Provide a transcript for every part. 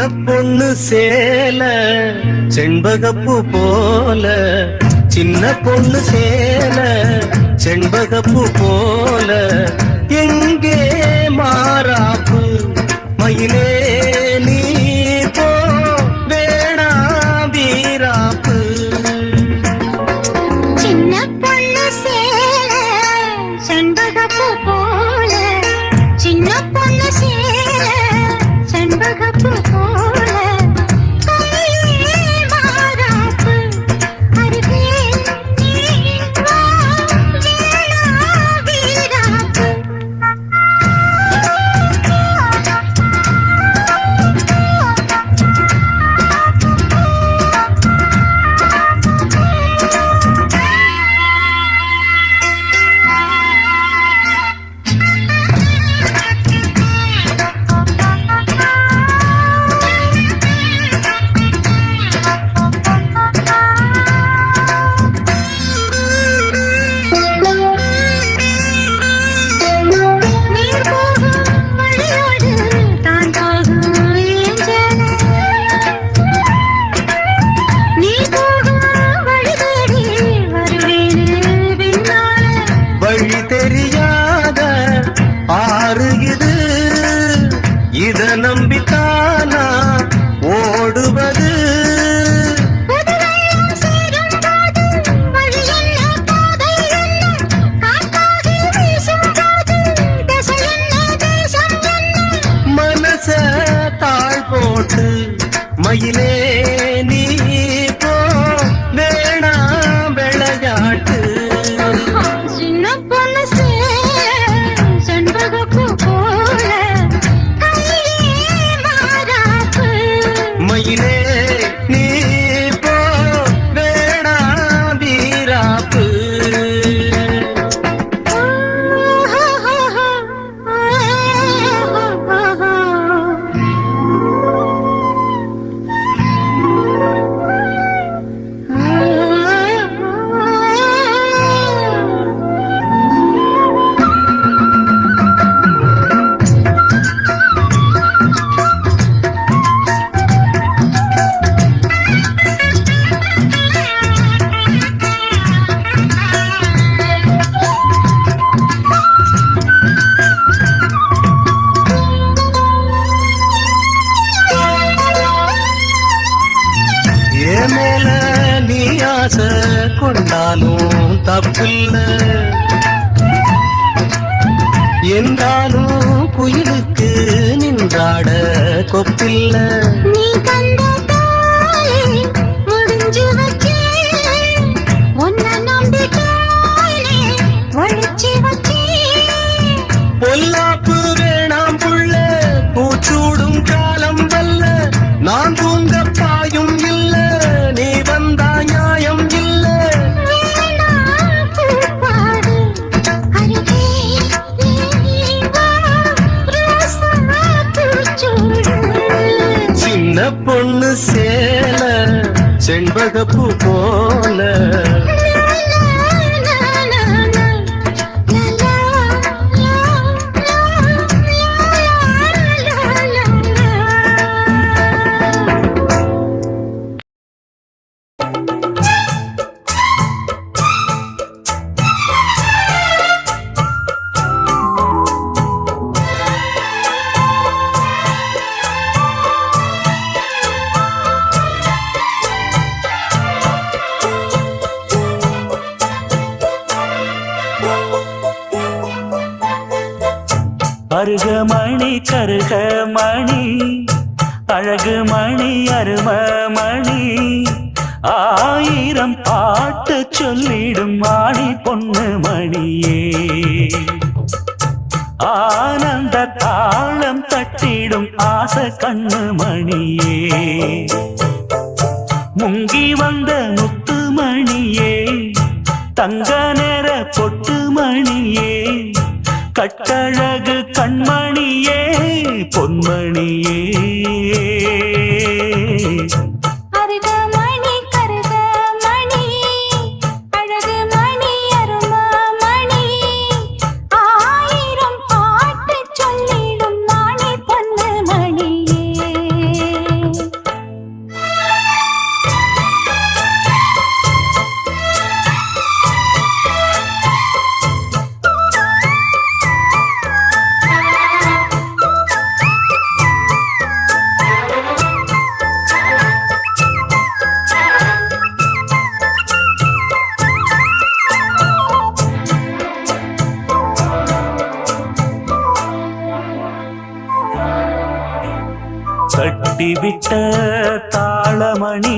பொண்ணு சேல செண்பகப்பூ போல, சின்ன பொண்ணு சேல செண்பகப்பூ போல, எங்கே மாறாப்பு மயிலே நீ போ வேணா வீராப்பு. சின்ன பொண்ணு சேல செண்பகப்பூ போல, சின்ன பொண்ணு சேல செண்பகப்பூ போல, இத நம்பித்தானா ஓடுவது. மனச தாழ் போட்டு மயிலே நீ போ வேணா விளையாட்டு. சின்ன பொண்ணு செண்பகப்பூ போல, மயிலே நீ போ வேணா வீராப்பு. மேல நீ ஆசை கொண்டாலும் தப்பில்ல, என்றாலும் குயிலுக்கு நின்றாட கொப்பில்ல. நீ கண்ட தாயே முடிஞ்சு வச்சே, உன்னை நம்பிட்டாயே ஒழிச்சு வச்சே. பொல்லாப்பு வேணாம் புள்ள பூச்சூடும் காலம் வல்ல, நான் தூங்க பாயும் இல்ல நீ வந்தா நியாயம் இல்ல. சின்ன பொண்ணு சேல செண்பகப்பூ போல, அருக மணி கருக மணி அழகு மணி அரும மணி, ஆயிரம் பாட்டு சொல்லிடும் மாணி பொண்ணு மணியே. ஆனந்த தாளம் தட்டிடும் ஆசை கண்ணு மணியே. முங்கி வந்த முத்து மணியே, தங்க நேர பொட்டு மணியே, கட்டழகு கண்மணியே பொன்மணியே. அருக மணி கருக மணி அழகு மணி அரும மணி, ஆயிரம் பாட்டு சொல்லிடும் மாணி பொண்ணு மணியே. கட்டிவிட்ட தாளமணி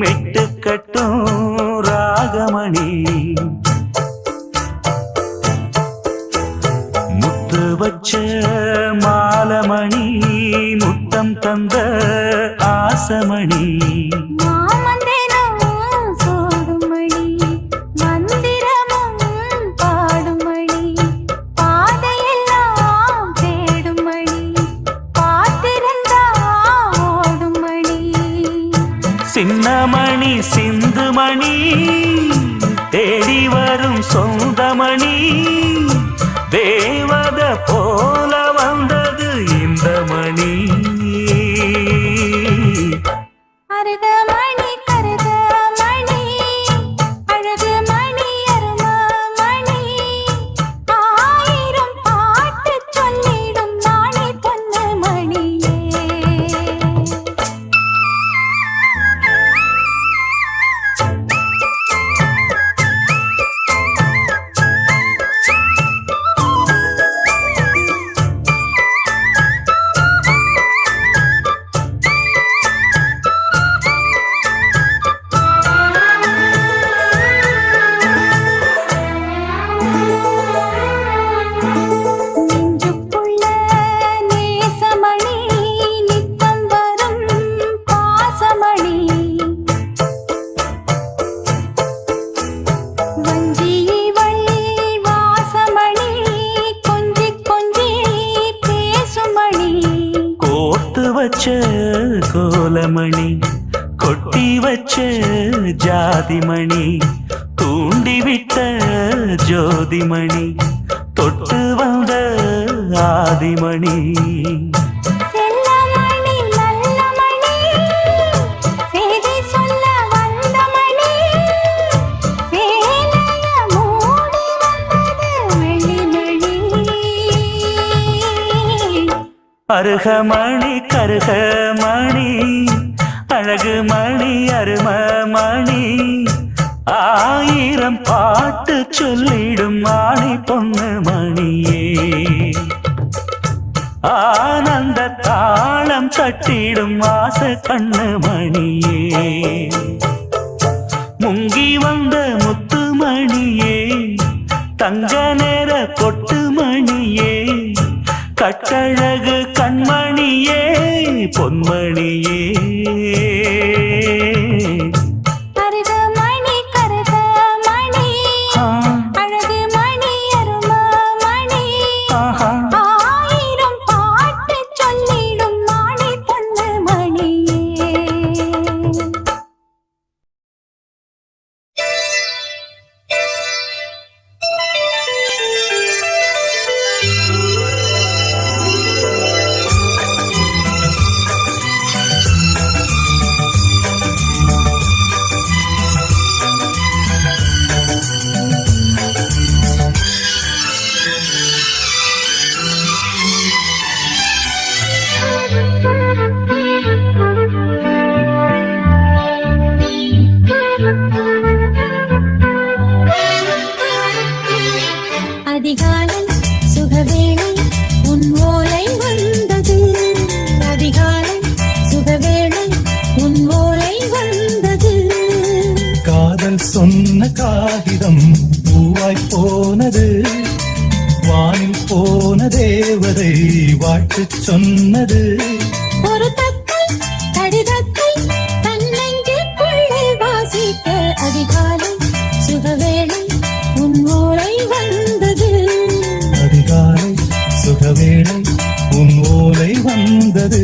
மெட்டுக்கட்டும் ராகமணி முத்து வச்ச மாலமணி முத்தம் தந்த ஆசமணி மாமந்திரம் சூடுமணி மந்திரமும் பாடுமணி பாதையெல்லாம் தேடுமணி காத்திருந்தா ஓடுமணி சின்னமணி சிந்துமணி தேடி வரும் சொந்தமணி தேவத போல வந்தது இந்த மணி அருகமணி கருகமணி அழகு மணி அரும மணி ஆயிரம் பாட்டு சொல்லிடும் நாணி பொன்னு மணியே நெஞ்சுக்குள்ள நேசமணி நித்தம் வரும் பாசமணி வஞ்சியவள் வாசமணி கொஞ்சி கொஞ்சி பேசுமணி கோர்த்து வச்ச கோலமணி கொட்டி வச்ச ஜாதிமணி தூண்டிவிட்ட ஜோதிமணி தொட்டு வந்த ஆதிமணி செல்லமணி நல்லமணி செய்தி சொல்ல வந்தமணி சேலைய மூடி வந்தது வெள்ளிமணி அருகமணி கருகமணி அழகு மணி அரும மணி ஆயிரம் பாட்டு சொல்லிடும் மாணி பொண்ணு மணியே ஆனந்த தாளம் தட்டிடும் ஆச கண்ணு மணியே முங்கி வந்த முத்து மணியே தங்க நேர கொட்டு மணியே கட்டழகு கண்மணியே பொன்மணியே அருகமணி கருகமணி ஆ, அழகு மணி அரும மணி ஆஹா. ஆயிரம் பாட்டு சொல்லிடும் நாணி பொன்னு மணியே அதிகாலை சுகவேளை உன் ஓலை வந்தது அதிகாலை சுகவேளை உன் ஓலை வந்தது காதல் சொன்ன காகிதம் பூவாய் போனது வானில் போன தேவதை வாழ்த்துச் சொன்னது ஒரு தத்தை கடிதத்தை தன்னெஞ்சுக்குள்ளே வாசிக்க அதிகாலை சுகவேளை உன் ஓலை வந்தது அதிகாலை சுகவேளை உன் ஓலை வந்தது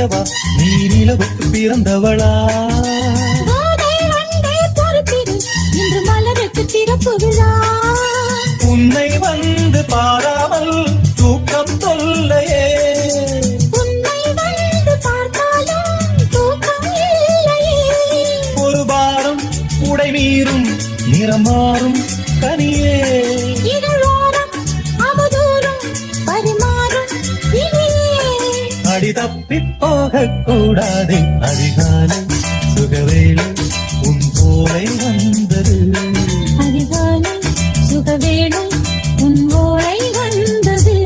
கேட்கவா நீ நிலவுக்கு பிறந்தவளா கோதை வந்தே பொறுத்திரு இன்று மலருக்கு திறப்பு விழா உன்னை வந்து பாராமல் தூக்கம் தொல்லையே உன்னை வந்து பார்த்தாலும் தூக்கம் இல்லையே ஒரு பாரம் உடை மீறும் நிறம் மாறும் கனியே இதழோரம் அவதூறும் பரிமாறும் இனியே அடி தப்பி போக கூடாது அதிகாலை சுகவேளை உன் போலை வந்தது அதிகாலை சுகவேளை உன் ஓலை வந்தது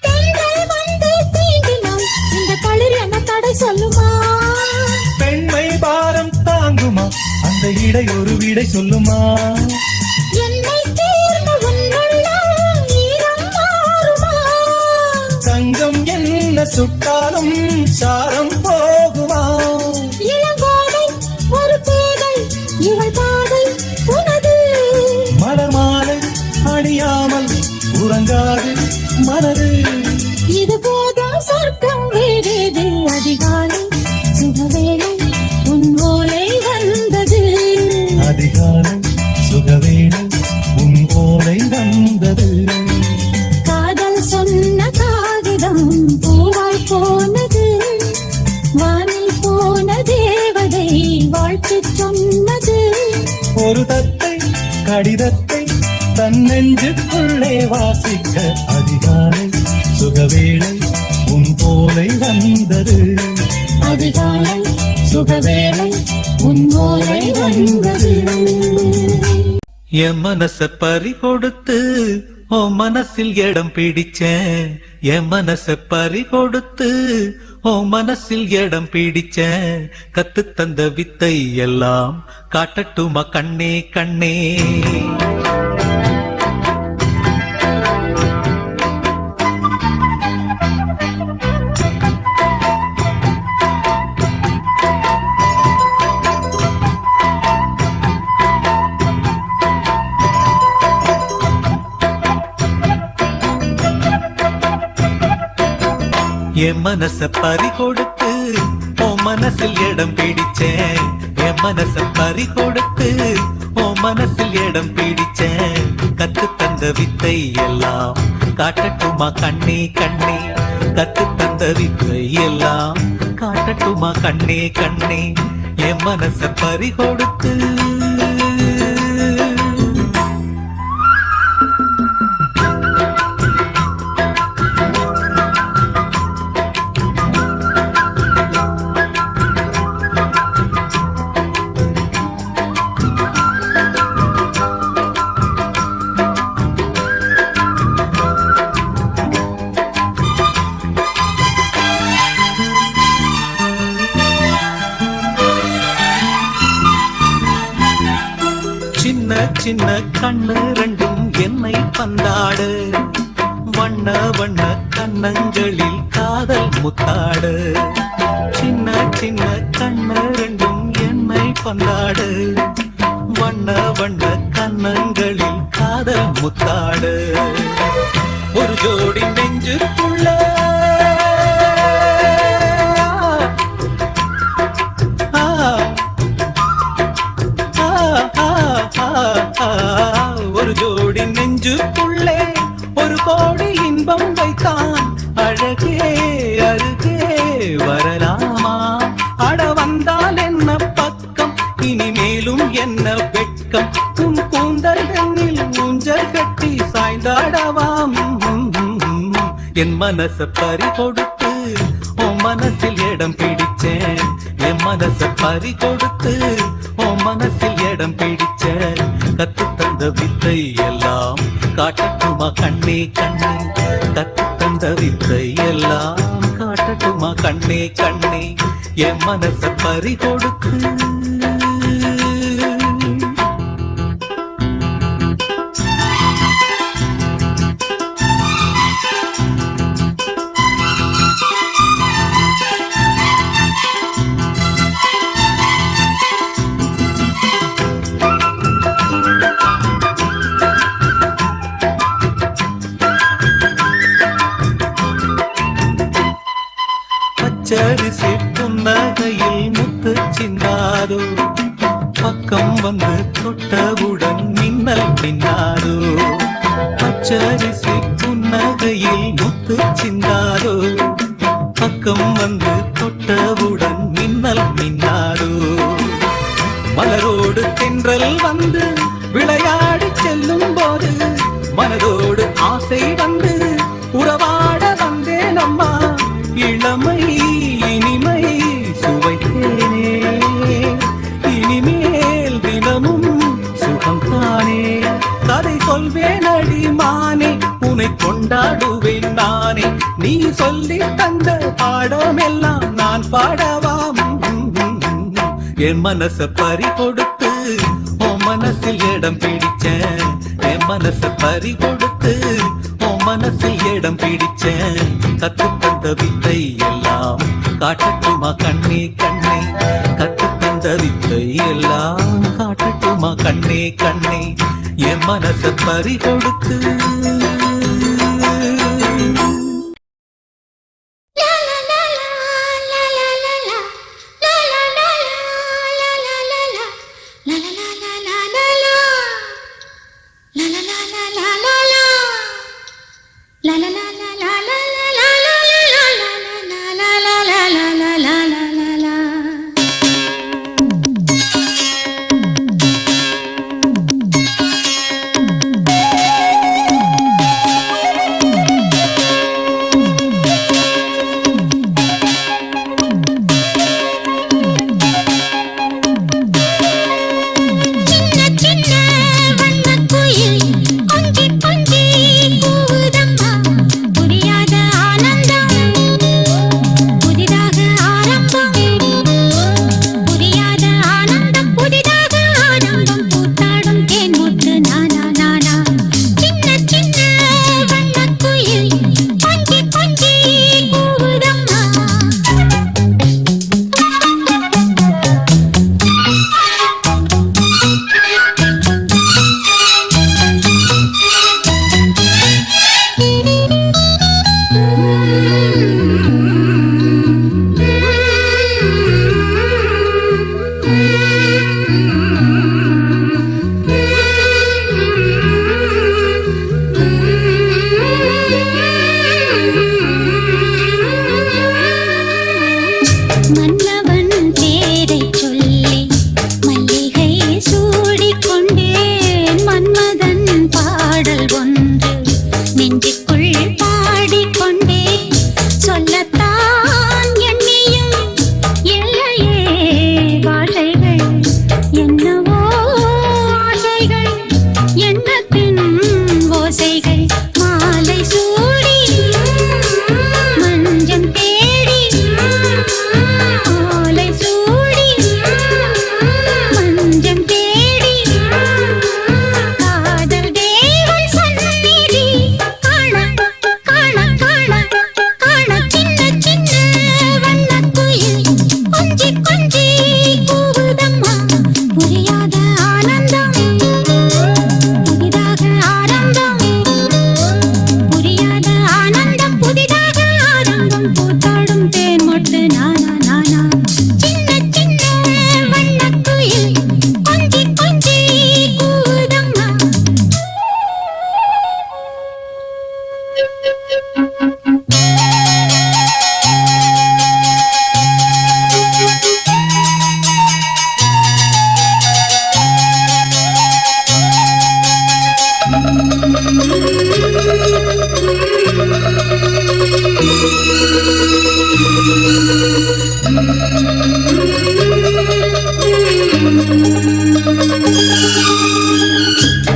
பெண்கள் வந்து தீண்டினால் இந்த தளிர் என்ன தடை சொல்லுமா பெண்மை பாரம் தாங்குமா அந்த இடை ஒரு விடை சொல்லுமா என்னை தேர்ந்த உன்னுள்ளம் ஈரம் மாறுமா தங்கம் என்ன சுட்டாலும் சாரம் போகுமா இளங்கோதை ஒரு பேதை இவள் பாதை உனது மலர் மாலை அணியாமல் உறங்காது மனது இது போதும் சொர்க்கம் வேறேது அதிகாலை சுகவேளை உன் ஓலை வந்தது அதிகாலை சுகவேளை உன் போலை வந்தது காதல் சொன்ன காகிதம் பூவாய் போனது வானில் போன தேவதை வாழ்த்து சொன்னது ஒரு தத்தை கடிதத்தை தன் நெஞ்சுக்குள்ளே வாசிக்க அதிகாலை சுகவேளை உன் போலை வந்தது அதிகாலை சுகவேளை உன் ஓலை வந்தது என் மனச பறி கொடுத்து ஓ மனசில் இடம் பிடிச்சேன் என் மனச பறி கொடுத்து ஓ மனசில் இடம் பிடிச்சேன் கத்து தந்த வித்தை எல்லாம் காட்டட்டுமா கண்ணே கண்ணே என் மனச பறி கொடுத்து ஓ மனசில் இடம் பிடிச்சேன் என் மனச பறி கொடுத்து ஓ மனசில் இடம் பிடிச்சேன் கத்து தந்த வித்தை எல்லாம் காட்டட்டுமா கண்ணே கண்ணே கத்து தந்த வித்தை எல்லாம் காட்டட்டுமா கண்ணே கண்ணே என் மனச பறி கொடுத்து சின்ன சின்ன கண்ணு ரெண்டும் என்னை பந்தாடு வண்ண வண்ண கண்ணங்களில் காதல் முத்தாடு சின்ன சின்ன கண்ணு ரெண்டும் என்னை பந்தாடு வண்ண வண்ண கண்ணங்களில் காதல் முத்தாடு ஒரு ஜோடி நெஞ்சுக்குள்ள ஒரு ஜோடி நெஞ்சுக்குள்ளே ஒரு கோடி இன்பம் வைத்தான் அழகே அருகே வரலாமா அட வந்தால் என்ன பக்கம் இனிமேலும் என்ன வெட்கம் உன் கூந்தல் கண்ணில் ஊஞ்சல் கட்டி சாய்ந்தாடவாம் என் மனச பறி கொடுத்து உன் மனசில் இடம் பிடிச்சேன் என் மனச பறி கொடுத்து உன் மனசில் இடம் பிடிச்சேன் காட்டட்டுமா கண்ணே கண்ணே கத்து தந்த வித்தை எல்லாம் காட்டட்டுமா கண்ணே கண்ணே என் மனச பறி கொடுத்து பச்சரிசி புன்னகையில் முத்து சிந்தாதோ பக்கம் வந்து தொட்டவுடன் மின்னல் பின்னாதோ பச்சரிசி புன்னகையில் முத்து சிந்தாதோ பக்கம் வந்து தொட்டவுடன் மின்னல் பின்னாதோ மலரோடு தென்றல் வந்து விளையாடி செல்லும் போது மனதோடு ஆசை வந்து உறவாட வந்தேன் அம்மா இளமை இனிமை சுவைத்தேனே இனிமேல் தினமும் சுகம் தானே கதை சொல்வேன் அடிமானே உன்னை கொண்டாடுவேன் நானே நீ சொல்லி தந்த பாடம் எல்லாம் நான் பாடவாம் என் மனச பறி கொடுத்து உன் மனசில் இடம் பிடிச்சேன் என் மனச பறி கொடுத்து உன் மனசில் இடம் பிடிச்சேன் கத்து தந்த வித்தை எல்லாம் காட்டட்டுமா கண்ணே கண்ணே கத்து தந்த வித்தை எல்லாம் காட்டட்டுமா கண்ணே கண்ணே என் மனச பறி கொடுத்து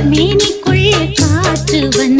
மேனிக்குள் காற்று வந்து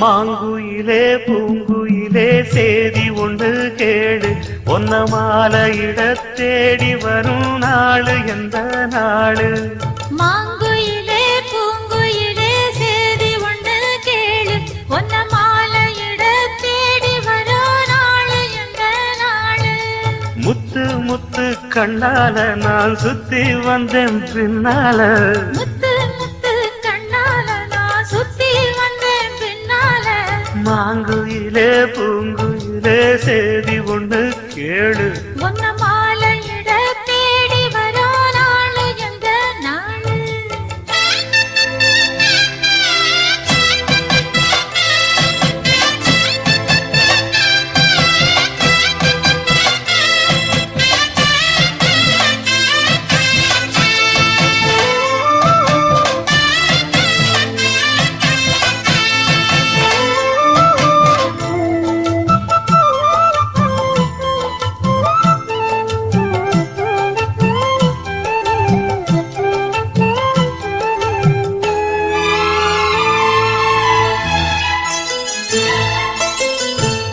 மாங்குயிலே பூங்குயிலே சேதி ஒன்று கேடு ஒன்ன மாலையிட தேடி வரும் நாளு எந்த நாளு மாங்குயிலே பூங்குயிலே சேதி ஒன்று கேளு ஒன்ன மாலையிட தேடி வரோ நாளு எந்த நாளு முத்து முத்து கண்ணால நான் சுத்தி வந்தேன் பின்னால முத்து முத்து கண்ணால நான் சுத்தி வந்தேன் பின்னால மாங்குயிலே பூங்குயிலே சேதி ஒன்று கேளு ஒன்ன மாலையிட தேடி வரோ நாளு எந்த நாளு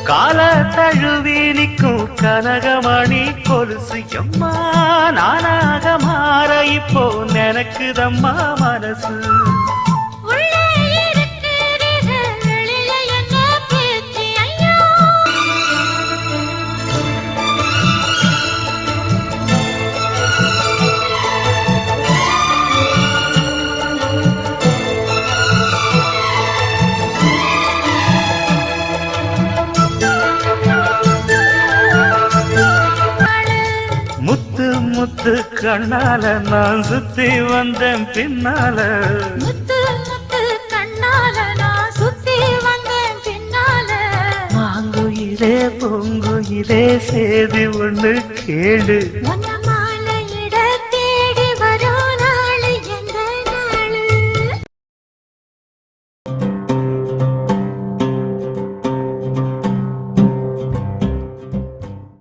கால தழுவி நிற்கும் கனகமணி கொலுசு எம்மா நானாக மாற இப்போ நினைக்குதம்மா மனசு உள்ளே இருக்கிறீர்கள் வெளியில என்ன பேச்சு ஐயோ முத்து முத்து கண்ணால நான் சுத்தி வந்தேன் பின்னால முத்து முத்து கண்ணால நான் சுத்தி வந்தேன் பின்னால மாங்குயிலே பூங்குயிலே சேதி ஒன்று கேளு ஒன்ன